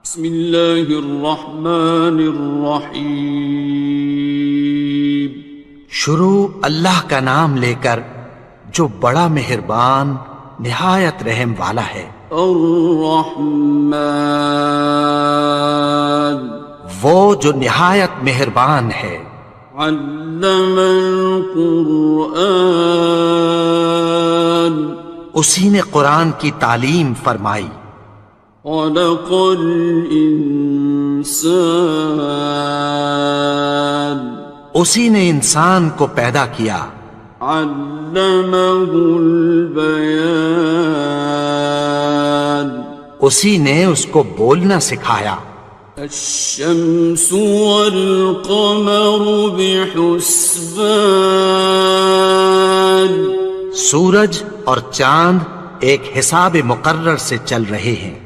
بسم اللہ الرحمن الرحیم۔ شروع اللہ کا نام لے کر جو بڑا مہربان نہایت رحم والا ہے۔ الرحمن، وہ جو نہایت مہربان ہے۔ علم القرآن، اسی نے قرآن کی تعلیم فرمائی۔ خلق الانسان، اسی نے انسان کو پیدا کیا۔ علمہ البیان، اسی نے اس کو بولنا سکھایا۔ الشمس والقمر بحسبان، سورج اور چاند ایک حساب مقرر سے چل رہے ہیں۔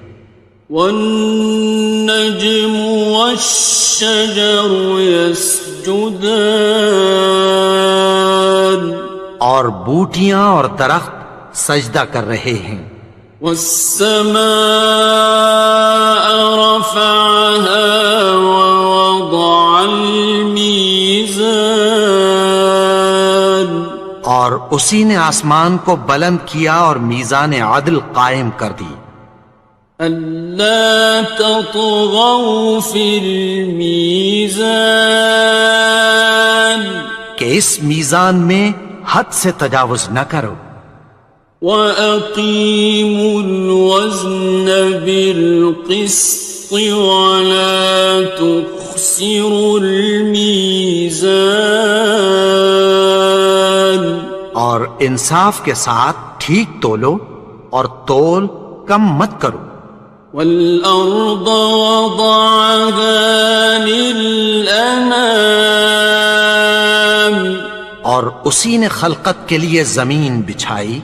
والنجم والشجر يسجدان، اور بوٹیاں اور درخت سجدہ کر رہے ہیں۔ والسماء رفعها ووضع الميزان، اور اسی نے آسمان کو بلند کیا اور میزان عدل قائم کر دی۔ ألا تطغوا في الميزان، کہ اس میزان میں حد سے تجاوز نہ کرو۔ وَأَقِيمُوا الْوَزْنَ بِالْقِسْطِ وَلَا تُخْسِرُوا الْمِيزَانَ، اور انصاف کے ساتھ ٹھیک تولو اور تول کم مت کرو۔ وَالْأَرْضَ وَضَعَهَا لِلْأَنَامِ، اور اسی نے خلقت کے لیے زمین بچھائی۔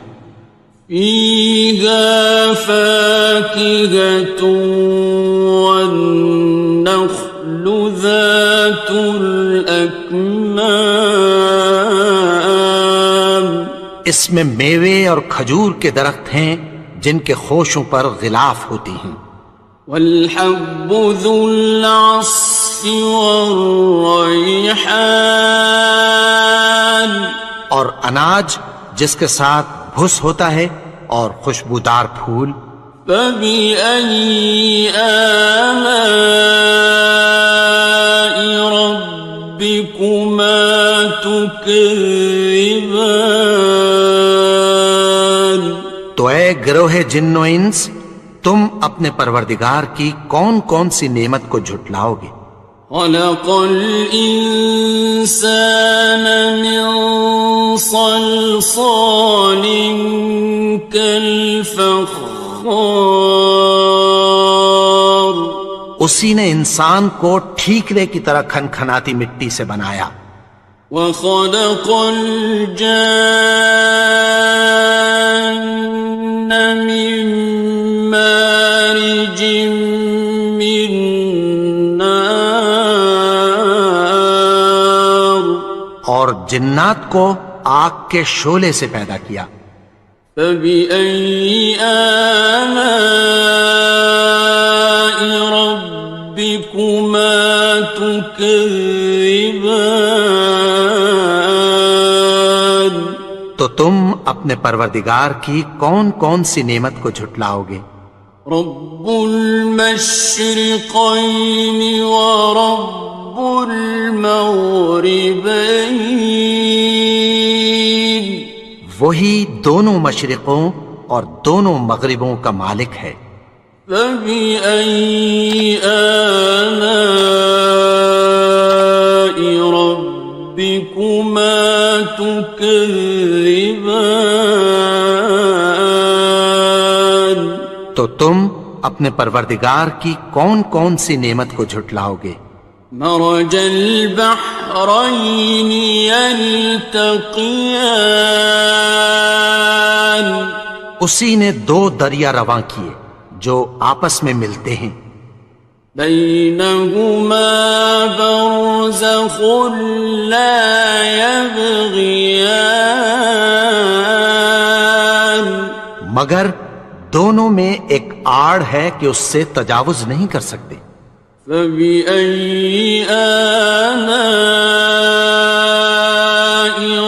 فِيهَا فَاكِهَةٌ وَالنَّخْلُ ذَاتُ الْأَكْمَامِ، اس میں میوے اور کھجور کے درخت ہیں جن کے خوشوں پر غلاف ہوتی ہیں۔ وَالْحَبُّ ذُو الْعَصْفِ وَالرَّيْحَانِ، اور اناج جس کے ساتھ بھس ہوتا ہے اور خوشبودار پھول۔ فَبِأَيِّ آلَاءِ رَبِّكُمَا تُكَذِّبَانِ، تو اے گروہ جن و انس، تم اپنے پروردگار کی کون کون سی نعمت کو جھٹلاؤ گے؟ خَلَقَ الْإِنسَانَ مِنْ صَلْصَالٍ كَالْفَخَّارِ، اسی نے انسان کو ٹھیکرے کی طرح کھنکھناتی مٹی سے بنایا۔ وَخَلَقَ الْجَانَّ مِن مَّارِجٍ مِّن نَّارٍ، اور جنات کو آگ کے شعلے سے پیدا کیا۔ فَبِأَيِّ آلَاءِ رَبِّكُمَا تُكَذِّبَانِ، تو تم اپنے پروردگار کی کون کون سی نعمت کو جھٹلاؤ گے؟ رب المشرقین ورب المغربین، وہی دونوں مشرقوں اور دونوں مغربوں کا مالک ہے۔ فَبِأَيِّ آلَاءِ رَبِّكُمَا تُكَذِّبَانِ، تو تم اپنے پروردگار کی کون کون سی نعمت کو جھٹلاؤ گے؟ مرج البحرین یلتقیان، اسی نے دو دریا رواں کیے جو آپس میں ملتے ہیں۔ بینہما برزخ لا یبغیان، مگر دونوں میں ایک آڑ ہے کہ اس سے تجاوز نہیں کر سکتے۔ فبأي آلاء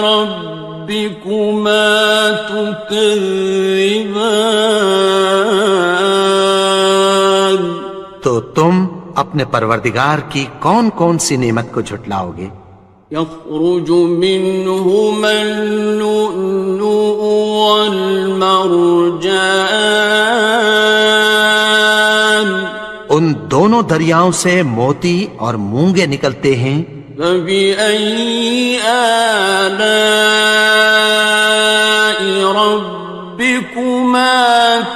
ربكما تكذبان؟ تو تم اپنے پروردگار کی کون کون سی نعمت کو جھٹلاؤ گے؟ يخرج منهما اللؤلؤ والمرجان، ان دونوں دریاؤں سے موتی اور مونگے نکلتے ہیں۔ فبأي آلاء ربكما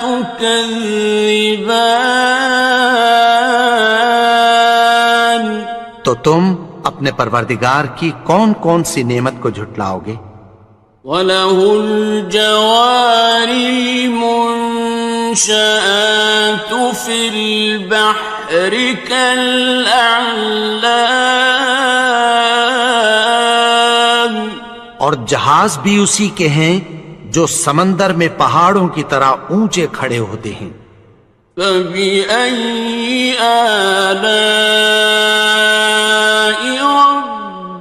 تكذبان؟ تو تم اپنے پروردگار کی کون کون سی نعمت کو جھٹلاؤ گے؟ وَلَهُ الْجَوَارِ الْمُنشَآتُ فِي الْبَحْرِ كَالْأَعْلَامِ، اور جہاز بھی اسی کے ہیں جو سمندر میں پہاڑوں کی طرح اونچے کھڑے ہوتے ہیں۔ فَبِأَيِّ آلَاءِ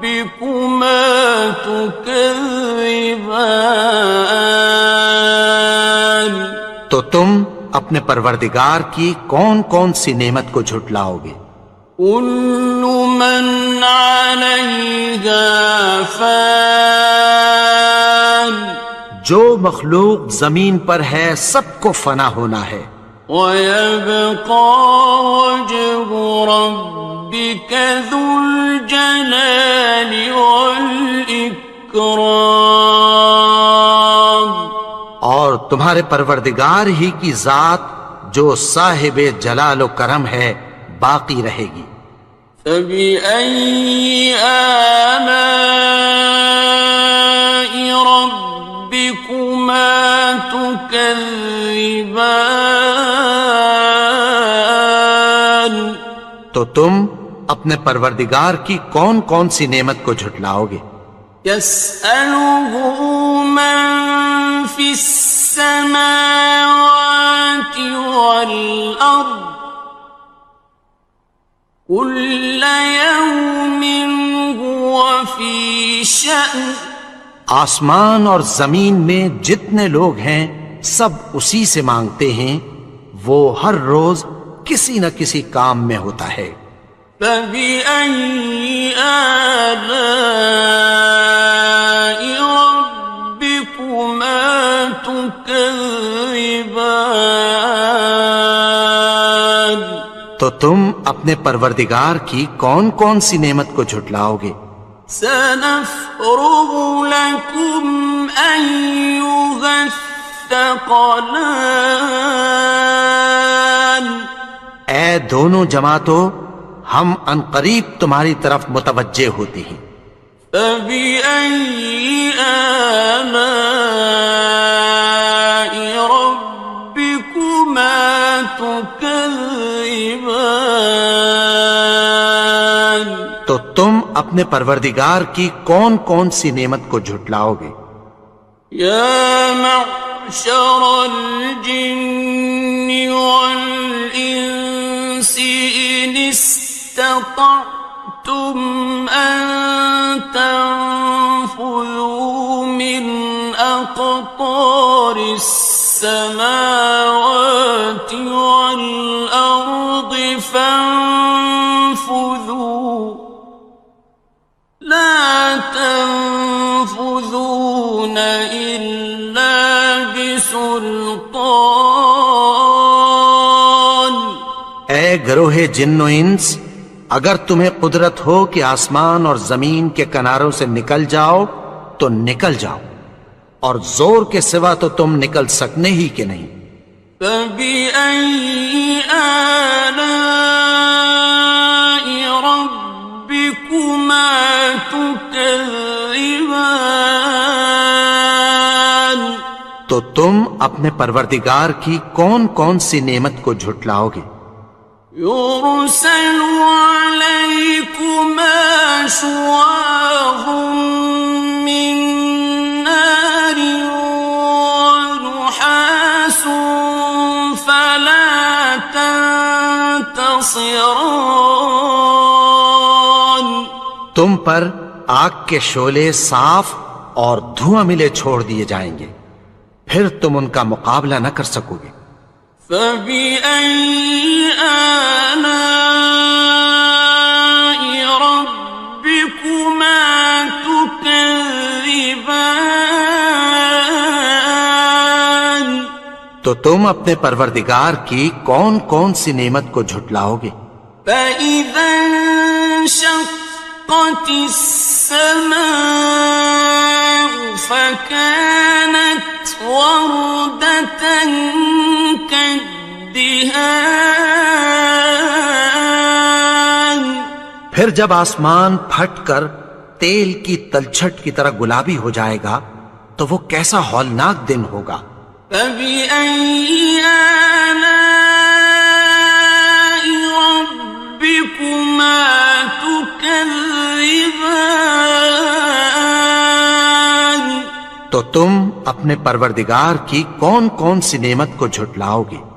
رَبِّكُمَا تُكَذِّبَانِ؟ تو تم اپنے پروردگار کی کون کون سی نعمت کو جھٹلاؤ گے؟ كُلُّ مَنْ عَلَيْهَا فَانٍ، جو مخلوق زمین پر ہے سب کو فنا ہونا ہے۔ وَيَبْقَى وَجْهُ رَبِّكَ ذُو الْجَلَالِ وَالْإِكْرَامِ، اور تمہارے پروردگار ہی کی ذات جو صاحب جلال و کرم ہے باقی رہے گی۔ فَبِأَيِّ آلَاءِ رَبِّكُمَا تُكَذِّبَانِ؟ تو تم اپنے پروردگار کی کون کون سی نعمت کو جھٹلاؤ گے؟ يَسْأَلُهُ مَن فِي السَّمَاوَاتِ وَالْأَرْضِ كُلَّ يَوْمٍ هُوَ فِي شَأْنٍ، آسمان اور زمین میں جتنے لوگ ہیں سب اسی سے مانگتے ہیں، وہ ہر روز کسی نہ کسی کام میں ہوتا ہے۔ فَبِأَيِّ آلَاءِ رَبِّكُمَا تُكَذِّبَانِ؟ تو تم اپنے پروردگار کی کون کون سی نعمت کو جھٹلاؤ گے؟ سَنَفْرُغُ لَكُمْ أَيُّهَ الثَّقَلَانِ، اے دونوں جماعتوں، ہم عنقریب تمہاری طرف متوجہ ہوتے ہیں۔ فَبِأَيِّ آلَاءِ رَبِّكُمَا تُكَذِّبَانِ؟ تو تم اپنے پروردگار کی کون کون سی نعمت کو جھٹلاؤ گے؟ يَا مَعْشَرَ الْجِنِّ وَالْإِنسِ إِنِ اسْتَطَعْتُمْ أَن تَنفُذُوا مِنْ أَقْطَارِ السَّمَاوَاتِ وَالْأَرْضِ فَانفُذُوا لَا تَنفُذُونَ إِلَّا بِسُلْطَانٍ۔ اے گروہ جن و انس، اگر تمہیں قدرت ہو کہ آسمان اور زمین کے کناروں سے نکل جاؤ تو نکل جاؤ، اور زور کے سوا تو تم نکل سکنے ہی کہ نہیں۔ فَبِأَيِّ آلَاءِ رَبِّكُمَا تُكَذِّبَانِ؟ تو تم اپنے پروردگار کی کون کون سی نعمت کو جھٹلاؤ گے؟ يُرْسَلُ عَلَيْكُمَا شُوَاظٌ مِّن نَّارٍ وَنُحَاسٌ فلا تنتصران. تم پر آگ کے شعلے صاف اور دھواں ملے چھوڑ دیے جائیں گے، پھر تم ان کا مقابلہ نہ کر سکو گے۔ فَبِأَيِّ آلَاءِ رَبِّكُمَا تُكَذِّبَانِ. تو تم اپنے پروردگار کی کون کون سی نعمت کو جھٹلاؤ گے؟ فَإِذَا انشَقَّتِ السَّمَاءُ فَكَانَتْ وَرْدَةً كَالدِّهَانِ. پھر جب آسمان پھٹ کر تیل کی تلچھٹ کی طرح گلابی ہو جائے گا تو وہ کیسا ہولناک دن ہوگا۔ فَبِأَيِّ آلَاءِ رَبِّكُمَا تُكَذِّبَانِ. تو تم اپنے پروردگار کی کون کون سی نعمت کو جھٹلاؤ گے؟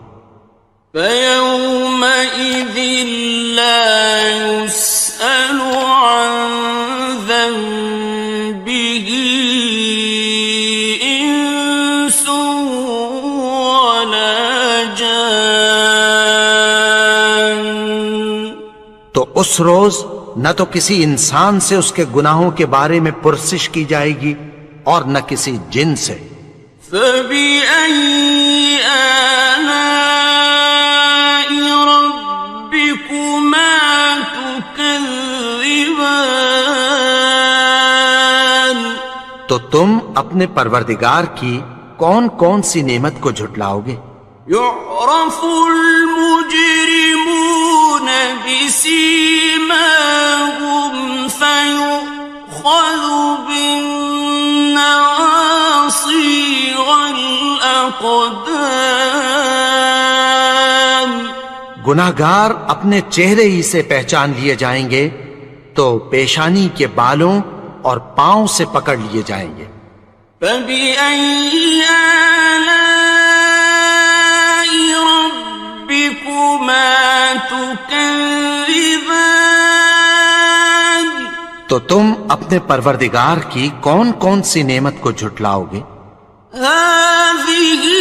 فَيَوْمَئِذٍ لَا يُسْأَلُ عَنْ ذَنبِهِ إِنسٌ وَلَا جَانٌ. تو اس روز نہ تو کسی انسان سے اس کے گناہوں کے بارے میں پرسش کی جائے گی اور نہ کسی جن سے۔ فَبِأَيِّ آلَاءِ رَبِّكُمَا تُكَذِّبَانِ. تو تم اپنے پروردگار کی کون کون سی نعمت کو جھٹلاؤ گے؟ يُعْرَفُ الْمُجْرِمُونَ بِسِيمَاهُمْ فَيُؤْخَذُ بِالنَّوَاصِي وَالْأَقْدَامِ. گناہگار اپنے چہرے ہی سے پہچان لیے جائیں گے تو پیشانی کے بالوں اور پاؤں سے پکڑ لیے جائیں گے۔ فَبِأَيِّ آلَاءِ رَبِّكُمَا تُكَذِّبَانِ. تو تم اپنے پروردگار کی کون کون سی نعمت کو جھٹلاؤ گے؟ هَٰذِهِ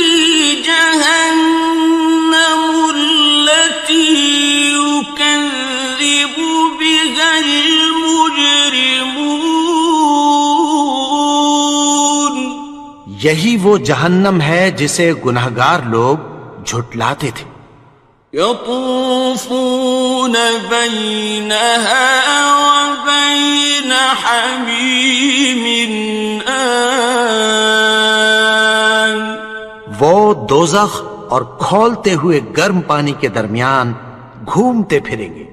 جَهَنَّمُ الَّتِي يُكَذِّبُ بِهَا الْمُجْرِمُونَ. یہی وہ جہنم ہے جسے گناہگار لوگ جھٹلاتے تھے۔ يَطُوفُونَ بَيْنَهَا وَبَيْنَ حَمِيمٍ آنٍ. وہ دوزخ اور کھولتے ہوئے گرم پانی کے درمیان گھومتے پھریں گے۔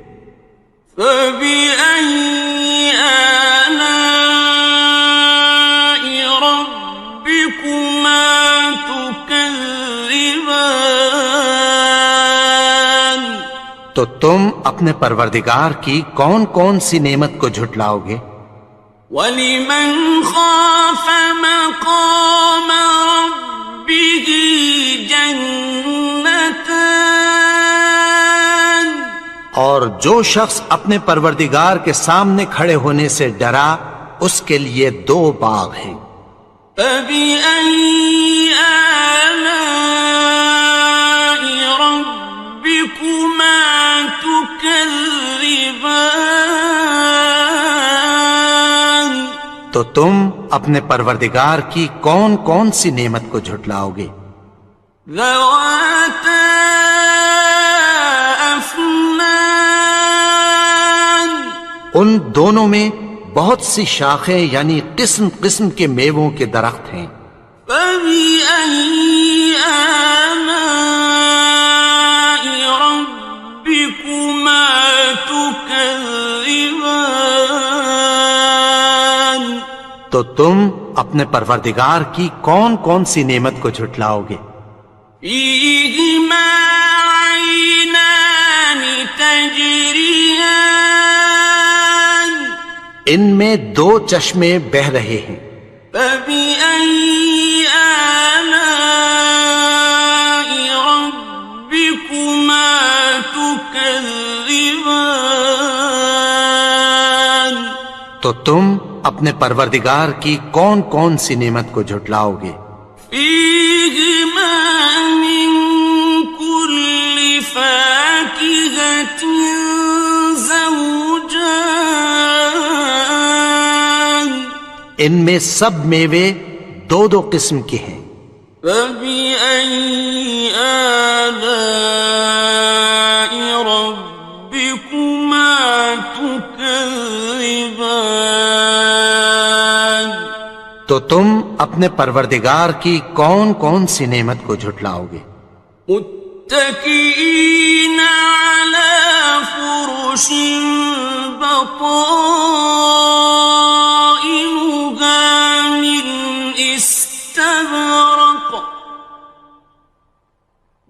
فَبِأَيِّ آلَاءِ رَبِّكُمَا تُكَذِّبَانِ. تو تم اپنے پروردگار کی کون کون سی نعمت کو جھٹلاؤ گے؟ وَلِمَنْ خَافَ مَقَامَ رَبِّهِ جَنَّتَانِ. اور جو شخص اپنے پروردگار کے سامنے کھڑے ہونے سے ڈرا اس کے لیے دو باغ ہیں۔ فَبِأَيِّ آلَاءِ رَبِّكُمَا تُكَذِّبَانِ. تو تم اپنے پروردگار کی کون کون سی نعمت کو جھٹلاؤ گے؟ ذَوَاتَا أَفْنَانٍ. ان دونوں میں بہت سی شاخیں یعنی قسم قسم کے میووں کے درخت ہیں۔ فَبِأَيِّ آلَاءِ رَبِّكُمَا تُكَذِّبَانِ. تو تم اپنے پروردگار کی کون کون سی نعمت کو جھٹلاؤ گے؟ فِيهِمَا عَيْنَانِ تَجْرِيَانِ. ان میں دو چشمے بہہ رہے ہیں۔ فَبِأَيِّ آلَاءِ رَبِّكُمَا تو تم اپنے پروردگار کی کون کون سی نعمت کو جھٹلاؤ گے؟ فيهما من كل فاكهة زوجان ان میں سب میوے دو دو قسم کے ہیں۔ فبأي آلاء ربكما تكذبان تو تم اپنے پروردگار کی کون کون سی نعمت کو جھٹلاؤ گے؟ متكئين على فرش بطائنها من استبرق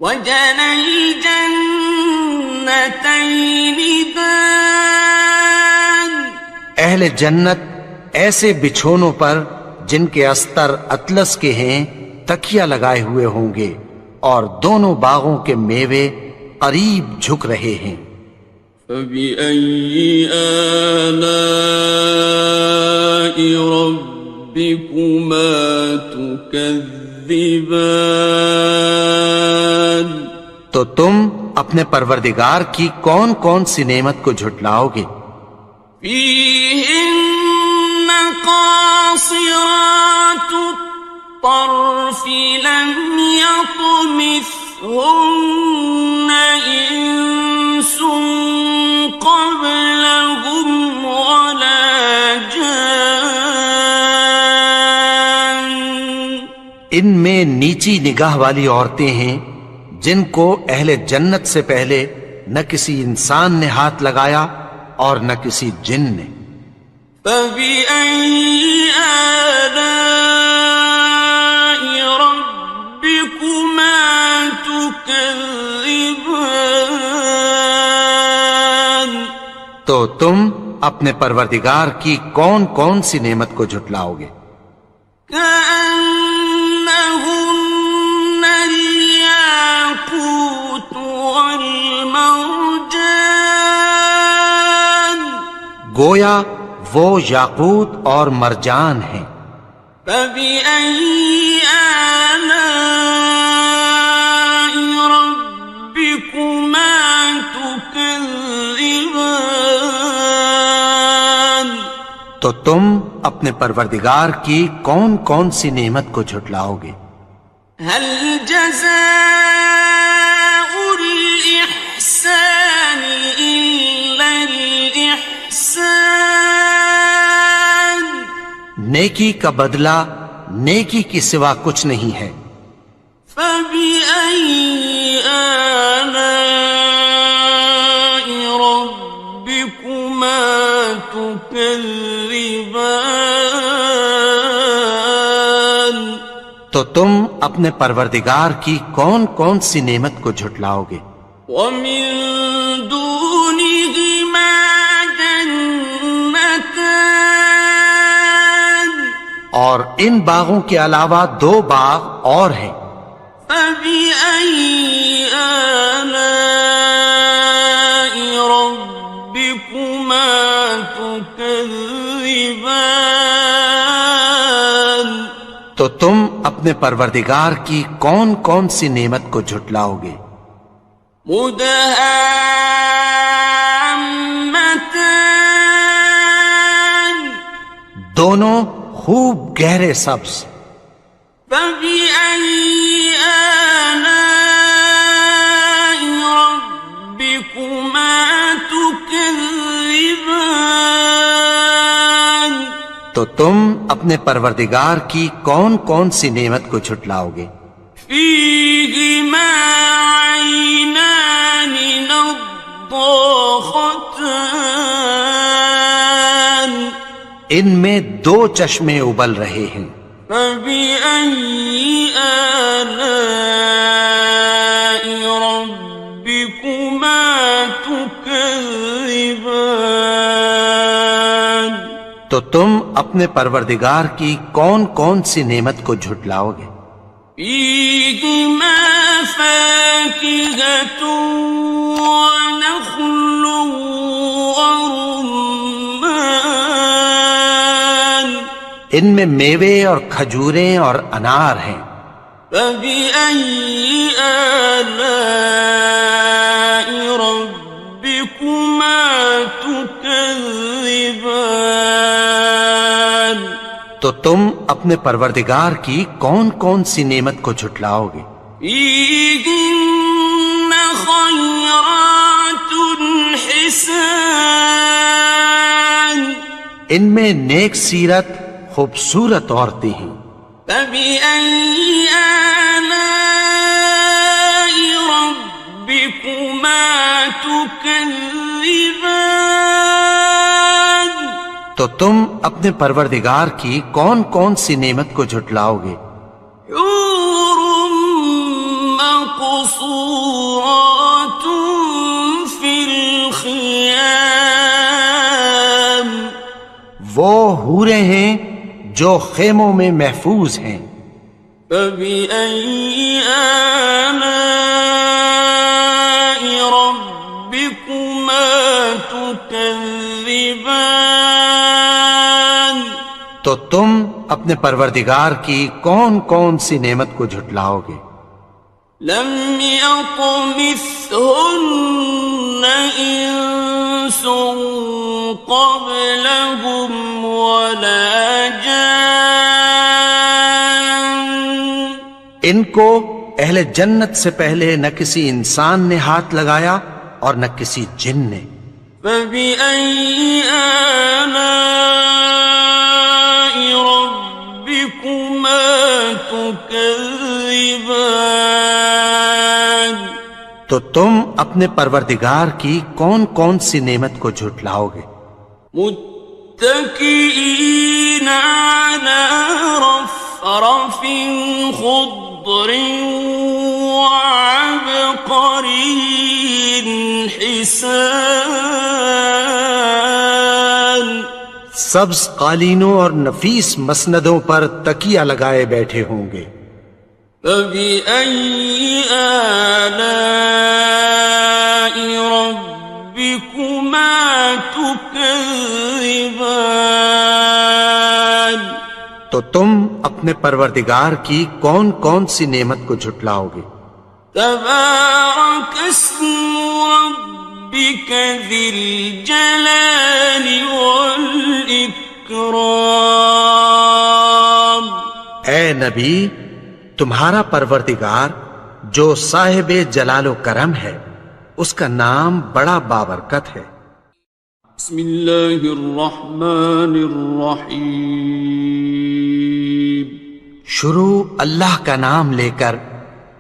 وجنى الجنتين دان اہل جنت ایسے بچھونوں پر جن کے استر اطلس کے ہیں تکیہ لگائے ہوئے ہوں گے، اور دونوں باغوں کے میوے قریب جھک رہے ہیں۔ فبأي آلاء ربكما تكذبان تو تم اپنے پروردگار کی کون کون سی نعمت کو جھٹلاؤ گے؟ فيهن قاصرات الطرف لم يطمثهن إنس قبلهم ولا جان ان میں نیچی نگاہ والی عورتیں ہیں جن کو اہل جنت سے پہلے نہ کسی انسان نے ہاتھ لگایا اور نہ کسی جن نے۔ فبأي آلاء ربكما تكذبان تو تم اپنے پروردگار کی کون کون سی نعمت کو جھٹلاؤ گے؟ كأنهن الياقوت والمرجان گویا وہ یاقوت اور مرجان ہیں۔ فبأي آلاء ربكما تكذبان تو تم اپنے پروردگار کی کون کون سی نعمت کو جھٹلاؤ گے؟ هل جزاء الإحسان إلا الإحسان نیکی کا بدلہ نیکی کی سوا کچھ نہیں ہے۔ فبأي آلاء ربكما تكذبان تو تم اپنے پروردگار کی کون کون سی نعمت کو جھٹلاؤ گے؟ ومن دونهما جنتان اور ان باغوں کے علاوہ دو باغ اور ہیں۔ فبأي آلاء ربكما تكذبان تو تم اپنے پروردگار کی کون کون سی نعمت کو جھٹلاؤ گے؟ مدهامتان دونوں خوب گہرے سبز۔ فبأي آلاء ربكما تكذبان تو تم اپنے پروردگار کی کون کون سی نعمت کو جھٹلاؤ گے؟ فيهما عينان نضاختان ان میں دو چشمے ابل رہے ہیں۔ فبأي آلاء ربكما تكذبان تو تم اپنے پروردگار کی کون کون سی نعمت کو جھٹلاؤ گے؟ فيهما فاكهة ونخل ورمان ان میں میوے اور کھجوریں اور انار ہیں۔ فبأي آلاء ربكما تكذبان؟ تو تم اپنے پروردگار کی کون کون سی نعمت کو جھٹلاؤ گے؟ فيهن خيرات حسان، ان میں نیک سیرت خوبصورت عورتیں ہیں۔ فبأي آلاء ربكما تكذبان؟ تو تم اپنے پروردگار کی کون کون سی نعمت کو جھٹلاؤ گے؟ حور مقصورات في الخيام، وہ حوریں ہیں جو خیموں میں محفوظ ہیں۔ فبأي آلاء ربكما تكذبان؟ تو تم اپنے پروردگار کی کون کون سی نعمت کو جھٹلاؤ گے؟ لم يطمثهن إنس قبلهم ولا جان، ان کو اہل جنت سے پہلے نہ کسی انسان نے ہاتھ لگایا اور نہ کسی جن نے۔ فبأي آلاء ربكما تكذبان؟ تو تم اپنے پروردگار کی کون کون سی نعمت کو جھٹلاؤ گے؟ متكئين على رفرف خضر وعبقري حسان، سبز قالینوں اور نفیس مسندوں پر تکیہ لگائے بیٹھے ہوں گے۔ فبأي آلاء ربكما تكذبان؟ تو تم اپنے پروردگار کی کون کون سی نعمت کو جھٹلاؤ گے؟ تبارك اسم ربك ذي الجلال والإكرام۔ اے نبی، تمہارا پروردگار جو صاحب جلال و کرم ہے، اس کا نام بڑا بابرکت ہے۔ بسم اللہ الرحمن الرحیم، شروع اللہ کا نام لے کر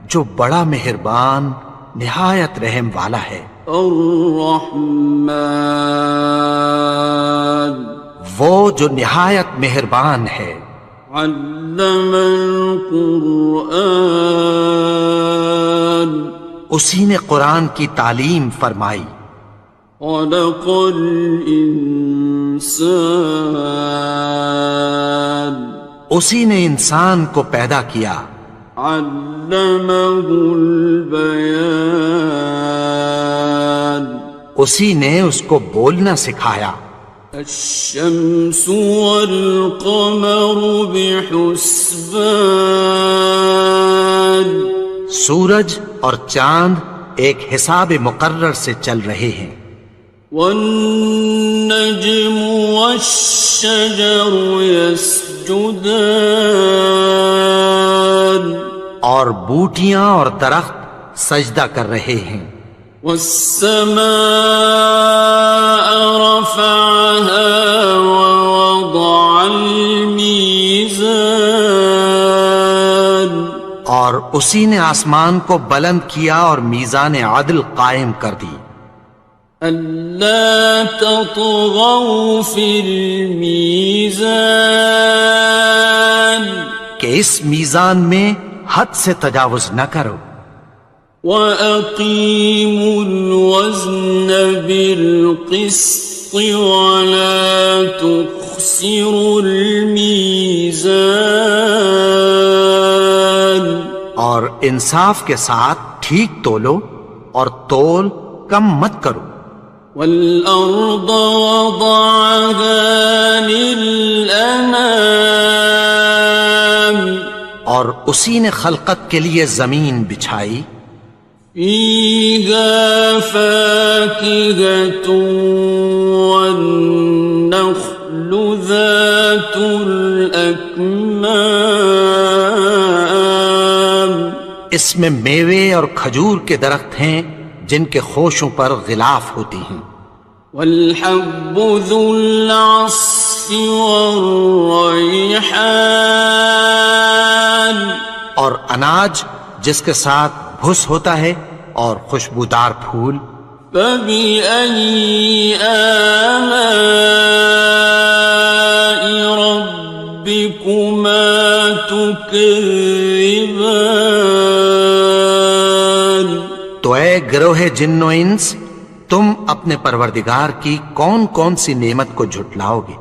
جو بڑا مہربان نہایت رحم والا ہے۔ الرحمن، وہ جو نہایت مہربان ہے۔ علم القرآن، اسی نے قرآن کی تعلیم فرمائی۔ خلق الانسان، اسی نے انسان کو پیدا کیا۔ علمہ البیان، اسی نے اس کو بولنا سکھایا۔ الشمس والقمر بحسبان، سورج اور چاند ایک حساب مقرر سے چل رہے ہیں۔ والنجم والشجر يسجدان، اور بوٹیاں اور درخت سجدہ کر رہے ہیں۔ والسماء رفعها ووضع الميزان، اور اسی نے آسمان کو بلند کیا اور میزان عدل قائم کر دی۔ ألا تطغوا في الميزان، کہ اس میزان میں حد سے تجاوز نہ کرو۔ وَأَقِيمُوا الْوَزْنَ بِالْقِسْطِ وَلَا تُخْسِرُوا الْمِيزَانَ، اور انصاف کے ساتھ ٹھیک تولو اور تول کم مت کرو۔ والأرض وضعها للأنام اور اسی نے خلقت کے لیے زمین بچھائی، فيها فاكهة والنخل ذات الأكمام اس میں میوے اور کھجور کے درخت ہیں جن کے خوشوں پر غلاف ہوتی ہیں، والحب ذو العصف والریحان اور اناج جس کے ساتھ بھس ہوتا ہے اور خوشبودار پھول۔ فبأي آلاء ربكما تكذبان تو اے گروہ جن و انس، تم اپنے پروردگار کی کون کون سی نعمت کو جھٹلاؤ گے؟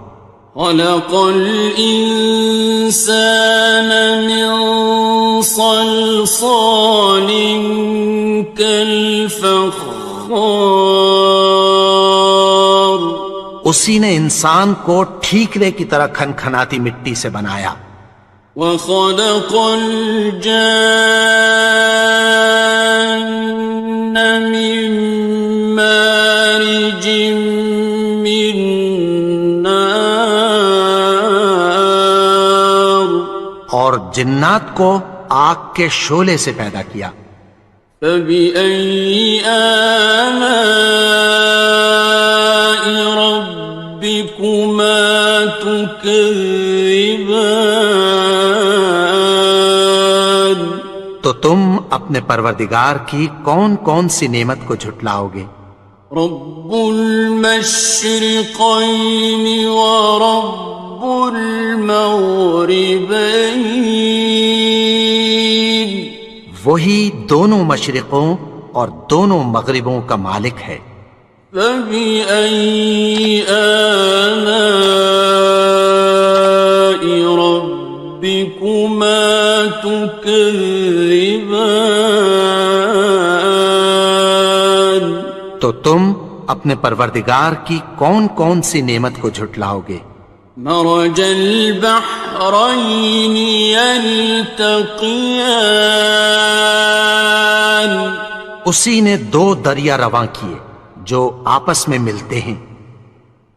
خلق الإنسان من صلصال كالفخار اسی نے انسان کو ٹھیکرے کی طرح کھنکھناتی مٹی سے بنایا، وخلق الجان من مارج من نار اور جنات کو آگ کے شعلے سے پیدا کیا۔ فبأي آلاء ربكما تكذبان تو تم اپنے پروردگار کی کون کون سی نعمت کو جھٹلاؤ گے؟ رب المشرقين ورب المغربين وہی دونوں مشرقوں اور دونوں مغربوں کا مالک ہے۔ فبأي آلاء ربكما تكذبان تو تم اپنے پروردگار کی کون کون سی نعمت کو جھٹلاؤ گے؟ مرج البحرين يلتقيان اسی نے دو دریا رواں کیے جو آپس میں ملتے ہیں،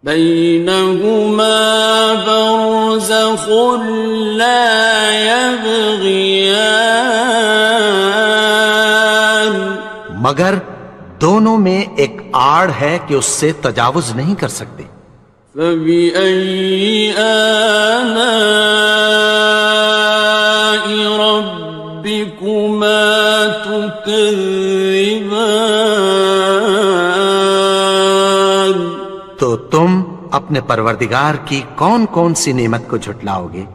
بينهما برزخ لا يبغيان مگر دونوں میں ایک آڑ ہے کہ اس سے تجاوز نہیں کر سکتے۔ فبأي آلاء ربكما تكذبان تو تم اپنے پروردگار کی کون کون سی نعمت کو جھٹلاؤ گے؟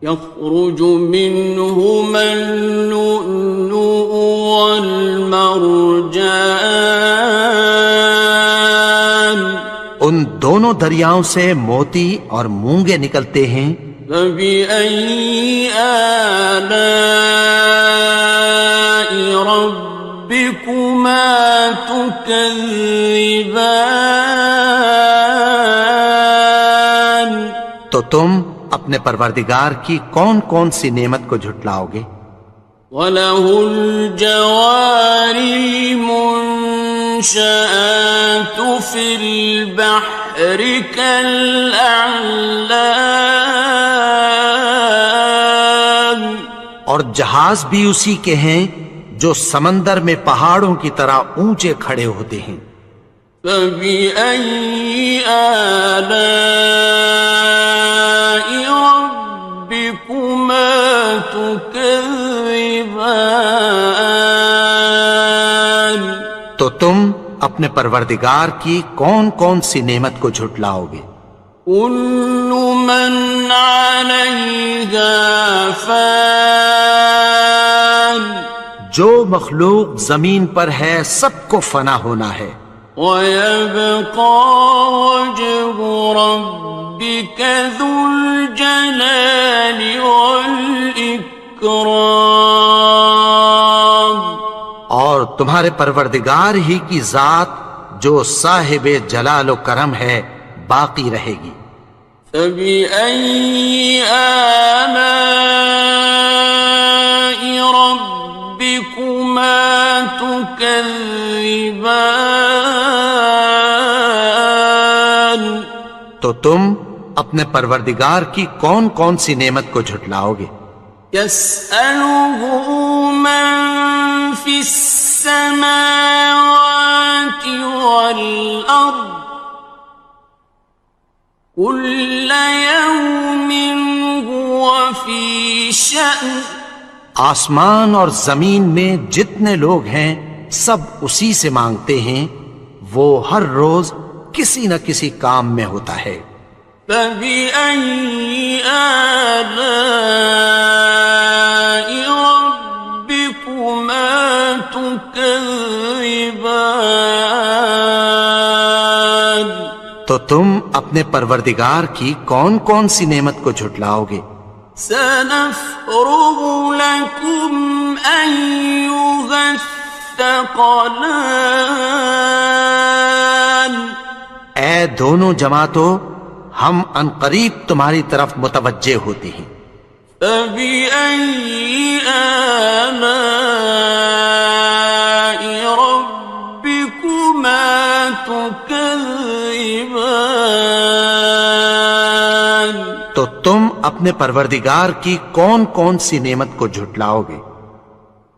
يخرج منهما اللؤلؤ والمرجان ان دونوں دریاؤں سے موتی اور مونگے نکلتے ہیں۔ فبأي آلاء ربكما تكذبان تو تم اپنے پروردگار کی کون کون سی نعمت کو جھٹلاؤ گے؟ وَلَهُ الْجَوَارِ الْمُنشَآتُ فِي الْبَحْرِ كَالْأَعْلَامِ اور جہاز بھی اسی کے ہیں جو سمندر میں پہاڑوں کی طرح اونچے کھڑے ہوتے ہیں۔ فَبِأَيِّ آلَاءِ رَبِّكُمَا تُكَذِّبَانِ تو تم اپنے پروردگار کی کون کون سی نعمت کو جھٹلاؤ گے؟ كُلُّ مَنْ عَلَيْهَا فَانٍ جو مخلوق زمین پر ہے سب کو فنا ہونا ہے، وَيَبْقَى وَجْهُ رَبِّكَ ذُو الْجَلَالِ وَالْإِكْرَامِ اور تمہارے پروردگار ہی کی ذات جو صاحب جلال و کرم ہے باقی رہے گی۔ فَبِأَيِّ آلَاءِ رَبِّكُمَا تُكَذِّبَانِ؟ تو تم اپنے پروردگار کی کون کون سی نعمت کو جھٹلاؤ گے؟ يَسْأَلُهُ مَن فِي السَّمَاوَاتِ وَالْأَرْضِ كُلَّ يَوْمٍ هُوَ فِي شَأْنٍ۔ آسمان اور زمین میں جتنے لوگ ہیں سب اسی سے مانگتے ہیں، وہ ہر روز کسی نہ کسی کام میں ہوتا ہے۔ فَبِأَيِّ آلَاءِ رَبِّكُمَا تُكَذِّبَانِ؟ تو تم اپنے پروردگار کی کون کون سی نعمت کو جھٹلاؤ گے؟ سَنَفْرُغُ لَكُمْ أَيُّهَ الثَّقَلَانِ۔ اے دونوں جماعتوں، ہم عنقریب تمہاری طرف متوجہ ہوتے ہیں۔ فَبِأَيِّ آلَاءِ رَبِّكُمَا تُكَذِّبَانِ؟ تو تم اپنے پروردگار کی کون کون سی نعمت کو جھٹلاؤ گے؟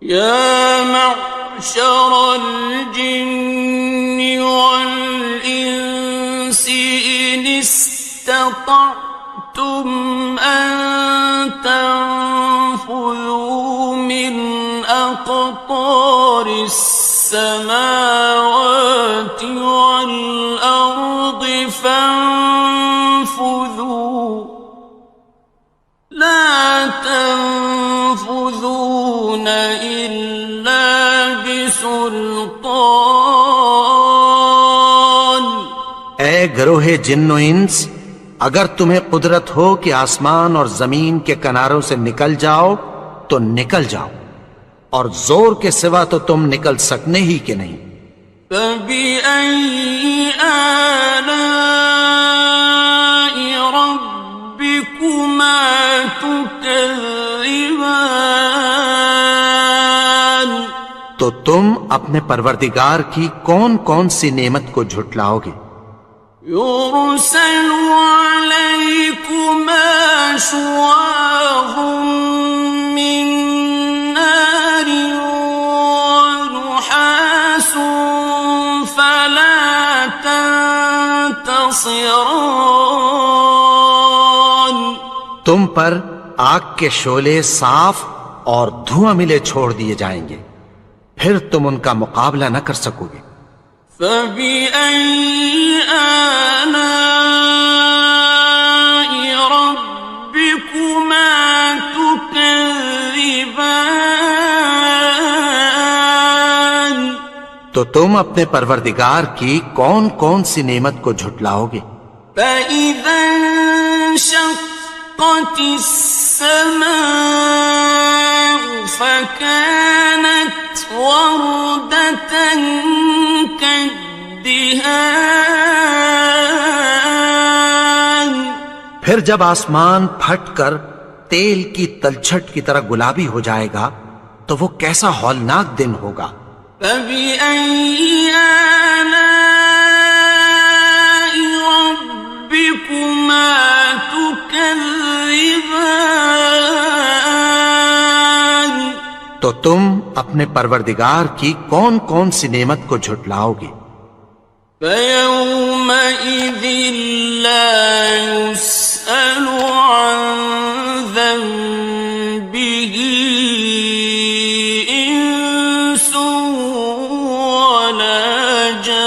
يَا مَعْشَرَ الْجِنِّ وَالْإِنسِ إِنِ اسْتَطَعْتُمْ أَن تَنفُذُوا مِنْ أَقْطَارِ السَّمَاوَاتِ وَالْأَرْضِ فَانفُذُوا لَا تَنفُذُونَ إِلَّا بِسُلْطَانٍ۔ اے گروہ جن و انس، اگر تمہیں قدرت ہو کہ آسمان اور زمین کے کناروں سے نکل جاؤ تو نکل جاؤ، اور زور کے سوا تو تم نکل سکنے ہی کہ نہیں۔ فَبِأَيِّ آلَاءِ رَبِّكُمَا تُكَذِّبَانِ؟ تو تم اپنے پروردگار کی کون کون سی نعمت کو جھٹلاؤ گے؟ يُرْسَلُ عَلَيْكُمَا شُوَاظٌ مِّن نَّارٍ وَنُحَاسٌ فَلَا تَنتَصِرَانِ۔ تم پر آگ کے شعلے صاف اور دھواں ملے چھوڑ دیے جائیں گے، پھر تم ان کا مقابلہ نہ کر سکو گے۔ فَبِأَيِّ آلَاءِ رَبِّكُمَا تُكَذِّبَانِ؟ تو تم اپنے پروردگار کی کون کون سی نعمت کو جھٹلاؤ گے؟ فَإِذَا انشَقَّتِ السَّمَاءُ فَكَانَتْ وَرْدَةً كَالدِّهَانِ؟ پھر جب آسمان پھٹ کر تیل کی تلچھٹ کی طرح گلابی ہو جائے گا تو وہ کیسا ہولناک دن ہوگا۔ فَبِأَيِّ آلَاءِ رَبِّكُمَا تُكَذِّبَانِ؟ تو تم اپنے پروردگار کی کون کون سی نعمت کو جھٹلاؤ گے؟ فَيَوْمَئِذٍ لَا يُسْأَلُ عَن ذَنبِهِ إِنسٌ وَلَا جَانٌ۔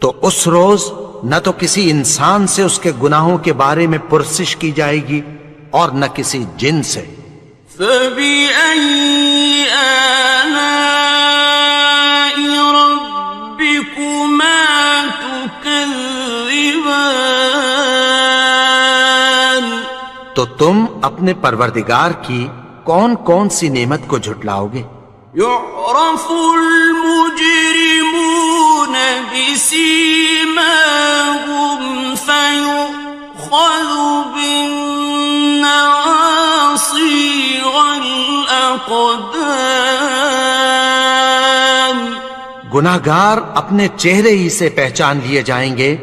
تو اس روز نہ تو کسی انسان سے اس کے گناہوں کے بارے میں پرسش کی جائے گی اور نہ کسی جن سے۔ فَبِأَيِّ آلَاءِ رَبِّكُمَا تُكَذِّبَانِ؟ تو تم اپنے پروردگار کی کون کون سی نعمت کو جھٹلاؤ گے؟ يعرف المجرمون بسيماهم فيؤخذ بالنواصي والأقدام. گناہگار اپنے چہرے ہی سے پہچان لیے جائیں گے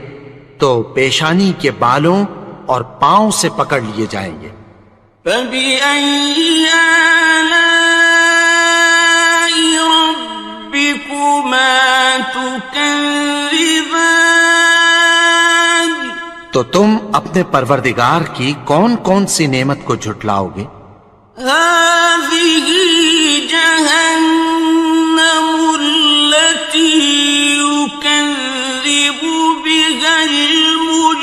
تو پیشانی کے بالوں اور پاؤں سے پکڑ لیے جائیں گے. فَبِأَيِّ آلَاءِ رَبِّكُمَا تُكَذِّبَانِ. تو تم اپنے پروردگار کی کون کون سی نعمت کو جھٹلاؤ گے؟ هَٰذِهِ جَهَنَّمُ الَّتِي يُكَذِّبُ بِهَا الْمُجْرِمُونَ.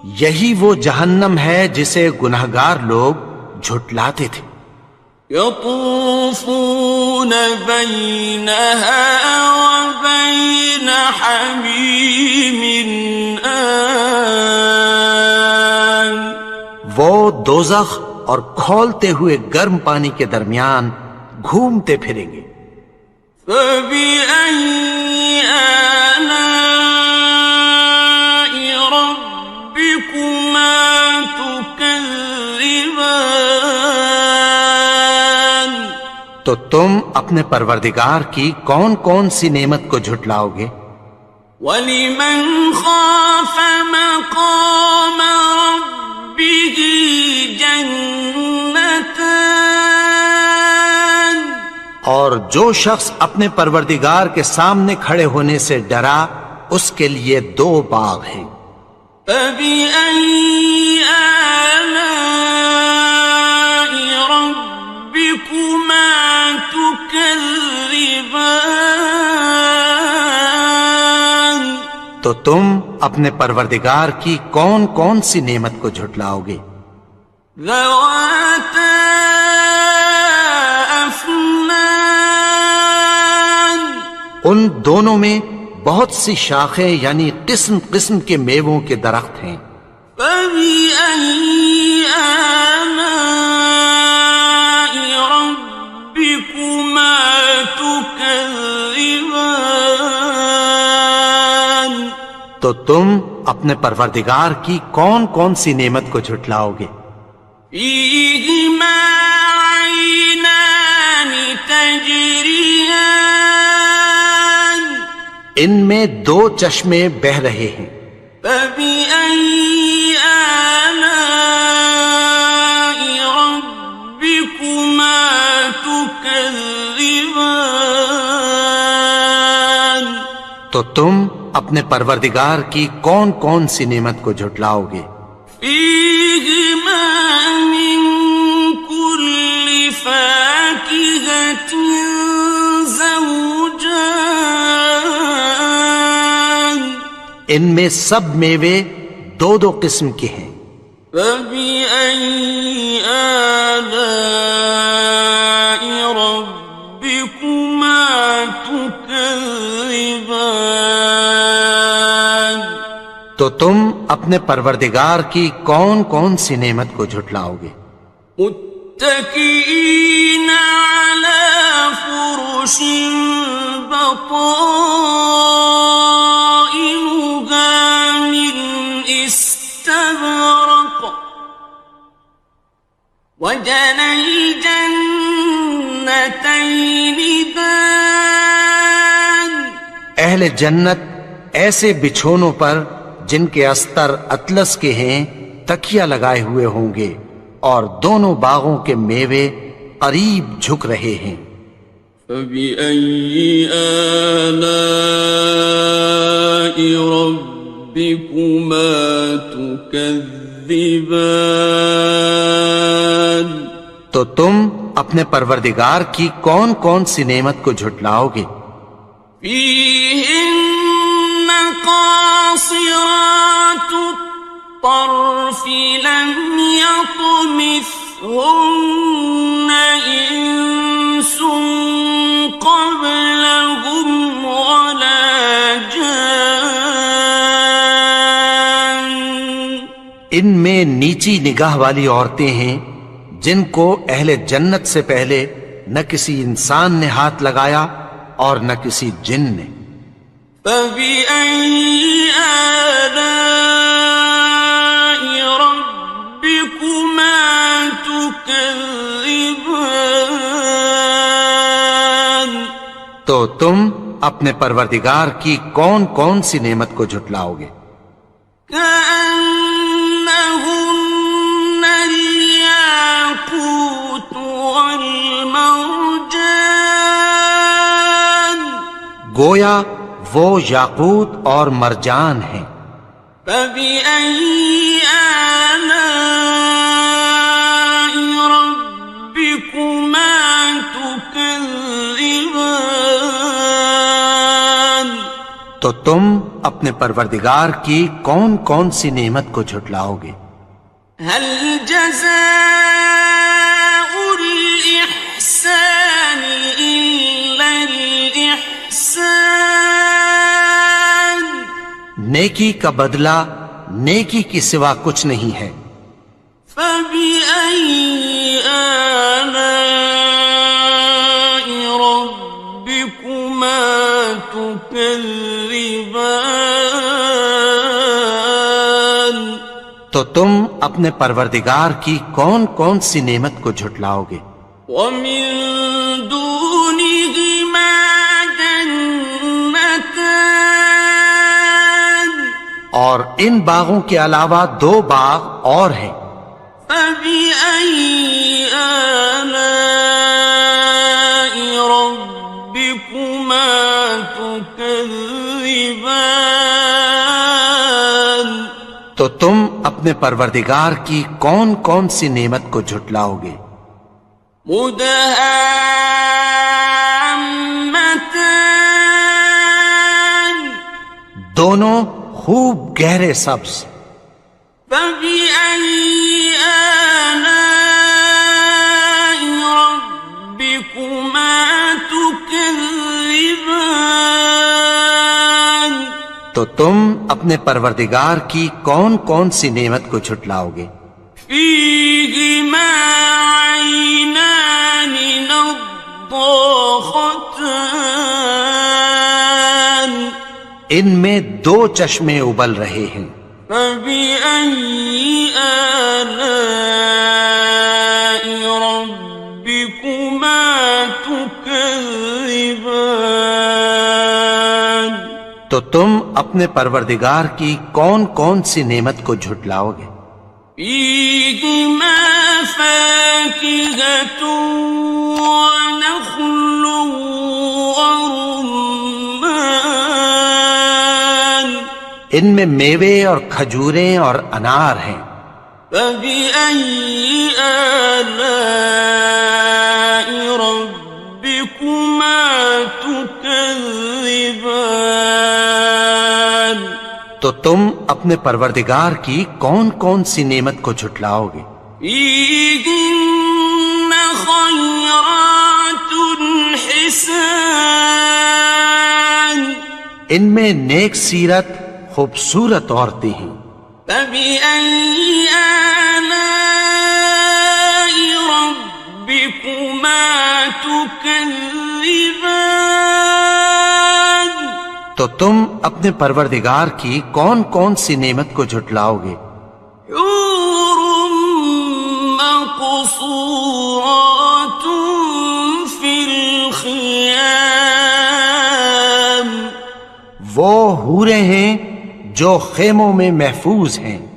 یہی وہ جہنم ہے جسے گناہگار لوگ جھٹلاتے تھے. يطوفون بينها وبين حميم آن. وہ دوزخ اور کھولتے ہوئے گرم پانی کے درمیان گھومتے پھریں گے. فبأي آلاء ربكما تكذبان. تو تم اپنے پروردگار کی کون کون سی نعمت کو جھٹلاؤ گے؟ وَلِمَنْ خَافَ مَقَامَ رَبِّهِ جَنَّتَانِ. اور جو شخص اپنے پروردگار کے سامنے کھڑے ہونے سے ڈرا اس کے لیے 2 باغ ہیں. فَبِأَيِّ آلَاءِ رَبِّكُمَا تُكَذِّبَانِ. تو تم اپنے پروردگار کی کون کون سی نعمت کو جھٹلاؤ گے؟ ذَوَاتَا أَفْنَانٍ. ان دونوں میں بہت سی شاخیں یعنی قسم قسم کے میووں کے درخت ہیں. فَبِأَيِّ آلَاءِ رَبِّكُمَا تُكَذِّبَانِ. تو تم اپنے پروردگار کی کون کون سی نعمت کو جھٹلاؤ گے؟ فِيهِمَا عَيْنَانِ تَجْرِيَانِ. ان میں 2 چشمے بہ رہے ہیں. فَبِأَيِّ آلَاءِ رَبِّكُمَا تُكَذِّبَانِ. تو تم اپنے پروردگار کی کون کون سی نعمت کو جھٹلاؤ گے؟ فِيهِمَا مِن كُلِّ فَاكِهَةٍ زَوْجَانِ. ان میں سب میوے 2 قسم کے ہیں. فَبِأَيِّ آلَاءِ رَبِّكُمَا تُكَذِّبَانِ. تو تم اپنے پروردگار کی کون کون سی نعمت کو جھٹلاؤ گے؟ متكئين على فرش بطائنها من استبرق وجنى الجنتين دان. اہل جنت ایسے بچھونوں پر جن کے استر اطلس کے ہیں تکیہ لگائے ہوئے ہوں گے اور دونوں باغوں کے میوے قریب جھک رہے ہیں. فَبِأَيِّ آلَاءِ رَبِّكُمَا تُكَذِّبَانِ. تو تم اپنے پروردگار کی کون کون سی نعمت کو جھٹلاؤ گے؟ فِيهِنَّ قَاصِرَاتُ الطَّرْفِ لَمْ يَطْمِثْهُنَّ إِنسٌ قَبْلَهُمْ وَلَا جَانٌّ. ان میں نیچی نگاہ والی عورتیں ہیں جن کو اہل جنت سے پہلے نہ کسی انسان نے ہاتھ لگایا اور نہ کسی جن نے۔ فَبِأَيِّ آلَاءِ رَبِّكُمَا تُكَذِّبَانِ؟ تو تم اپنے پروردگار کی کون کون سی نعمت کو جھٹلاؤ گے؟ كأنهن الياقوت والمرجان، گویا وہ یاقوت اور مرجان ہیں۔ فبأي آلاء ربكما تكذبان؟ تو تم اپنے پروردگار کی کون کون سی نعمت کو جھٹلاؤ گے؟ هل جزاء الإحسان إلا الإحسان؟ نیکی کا بدلہ نیکی کی سوا کچھ نہیں ہے۔ فبأي آلاء ربكما تكذبان؟ تو تم اپنے پروردگار کی کون کون سی نعمت کو جھٹلاؤ گے؟ ومن دونهما جنتان، اور ان باغوں کے علاوہ دو باغ اور ہیں۔ فبأي آلاء ربكما تكذبان؟ تو تم اپنے پروردگار کی کون کون سی نعمت کو جھٹلاؤ گے؟ مدهامتان، دونوں خوب گہرے سبز۔ فبأي آلاء ربكما تكذبان؟ تو تم اپنے پروردگار کی کون کون سی نعمت کو جھٹلاؤ گے؟ فيهما عينان نضاختان، ان میں دو چشمے ابل رہے ہیں۔ فبأي آلاء ربكما تكذبان؟ تو تم اپنے پروردگار کی کون کون سی نعمت کو جھٹلاؤ گے؟ فيهما فاكهة ونخل ورمان، ان میں میوے اور کھجوریں اور انار ہیں۔ فبأي آلاء ربكما تكذبان؟ تو تم اپنے پروردگار کی کون کون سی نعمت کو جھٹلاؤ گے؟ فيهن خيرات حسان، ان میں نیک سیرت خوبصورت عورتیں ہیں۔ فبأي آلاء ربكما تكذبان؟ تو تم اپنے پروردگار کی کون کون سی نعمت کو جھٹلاؤ گے؟ حور مقصورات في الخيام، وہ حوریں ہیں جو خیموں میں محفوظ ہیں۔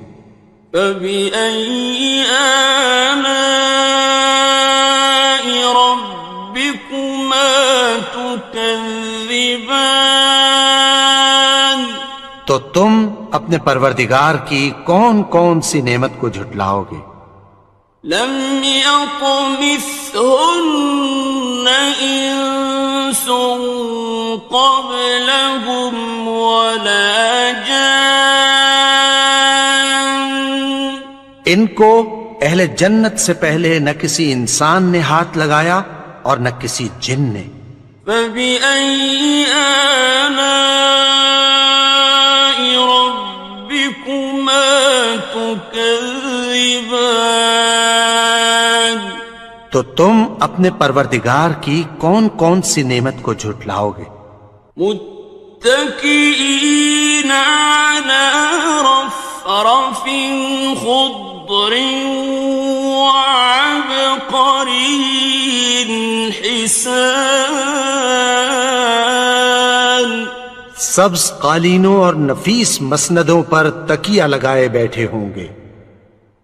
فبأي آلاء ربكما تكذبان؟ تو تم اپنے پروردگار کی کون کون سی نعمت کو جھٹلاؤ گے؟ لم يطمثهن إنس قبلهم ولا جان، ان کو اہل جنت سے پہلے نہ کسی انسان نے ہاتھ لگایا اور نہ کسی جن نے۔ فبأي آلاء ربكما تكذبان؟ تو تم اپنے پروردگار کی کون کون سی نعمت کو جھٹلاؤ گے؟ متكئين على رفرف خضر وعبقري حسان، سبز قالینوں اور نفیس مسندوں پر تکیہ لگائے بیٹھے ہوں گے۔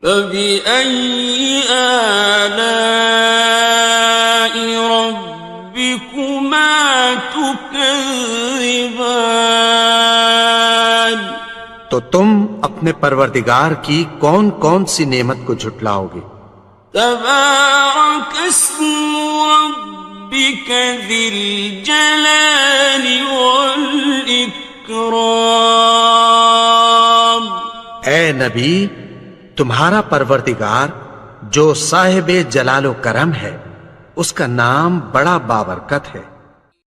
فبأي آلاء ربكما تكذبان، تو تم اپنے پروردگار کی کون کون سی نعمت کو جھٹلاؤ گے؟ تبارك اسم ربك ذي الجلال والإكرام، اے نبی، تمہارا پروردگار جو صاحب جلال و کرم ہے، اس کا نام بڑا بابرکت ہے۔